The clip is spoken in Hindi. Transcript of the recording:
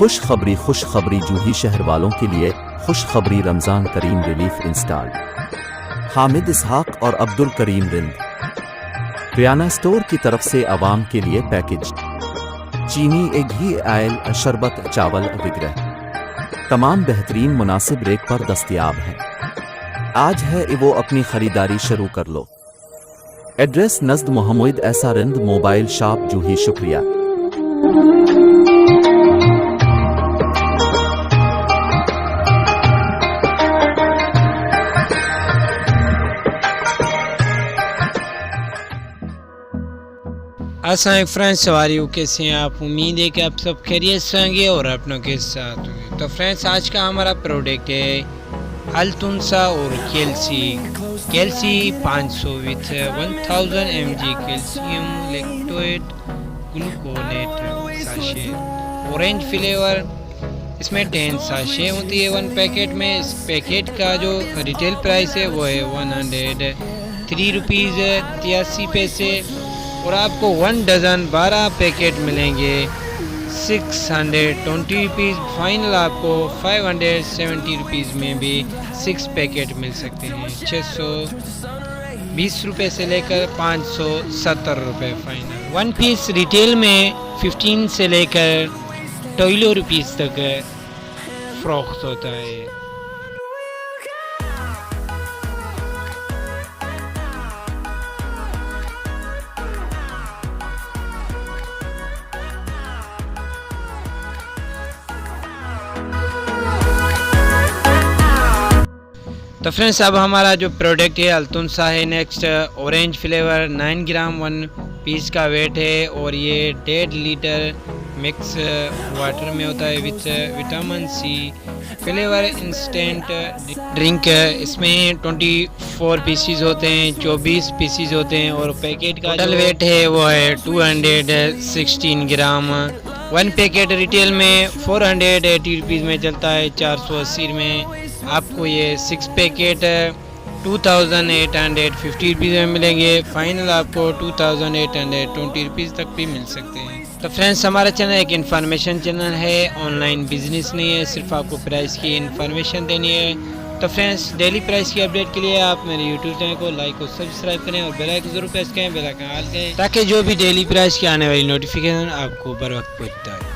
खुशखबरी जूही शहर वालों के लिए खुशखबरी, रमज़ान करीम रिलीफ इंस्टॉल। हामिद इसहाक और अब्दुल करीम रिंद, करियाना स्टोर की तरफ से आवाम के लिए पैकेज चीनी, घी, आयल, शरबत, चावल वगैरह तमाम बेहतरीन मुनासिब रेट पर दस्तयाब है। आज है वो अपनी खरीदारी शुरू कर लो। एड्रेस नज़द मोहम्मद ऐसा रिंद, मोबाइल शॉप जूही। शुक्रिया। अस्सलाम फ्रेंड्स, सवारियों कैसे हैं आप? उम्मीद है कि आप सब खैरियत से होंगे और अपनों के साथ होंगे। तो फ्रेंड्स, आज का हमारा प्रोडक्ट है अल्तुंसा और Calci 500 with 1000 mg calcium lactate gluconate sachet, orange flavour. इसमें 10 साशे होती है 1 पैकेट में। इस पैकेट का जो रिटेल प्राइस है वो है 103 रुपीज़ 83 पैसे, और आपको 1 डज़न 12 पैकेट मिलेंगे 620 रुपीज़। फाइनल आपको 570 रुपीज़ में भी 6 पैकेट मिल सकते हैं। 620 रुपये से लेकर 570 रुपये फाइनल। 1 पीस रिटेल में 15 से लेकर 12 रुपीज़ तक फ़रोख्त होता है। तो फ्रेंड्स, अब हमारा जो प्रोडक्ट है अल्तुंसा है। नेक्स्ट ऑरेंज फ्लेवर 9 ग्राम 1 पीस का वेट है, और ये 1.5 लीटर मिक्स वाटर में होता है with vitamin C flavour instant drink. इसमें 24 पीसीज होते हैं, 24 पीसीज होते हैं, और पैकेट का टोटल वेट है वो है 216 ग्राम। 1 पैकेट रिटेल में 480 रुपीज़ में चलता है, 480 में आपको ये 6 पैकेट 2850 रुपीज़ में मिलेंगे। फाइनल आपको 2820 रुपीज़ तक भी मिल सकते हैं। तो फ्रेंड्स, हमारा चैनल एक इन्फॉर्मेशन चैनल है, ऑनलाइन बिजनेस नहीं है, सिर्फ आपको प्राइस की इन्फॉर्मेशन देनी है। तो फ्रेंड्स, डेली प्राइस की अपडेट के लिए आप मेरे यूट्यूब चैनल को लाइक और सब्सक्राइब करें, और बेल आइकन जरूर प्रेस करें, बेल आइकन ऑल करें, ताकि जो भी डेली प्राइस की आने वाली नोटिफिकेशन आपको बर वक्त पहुँचता है।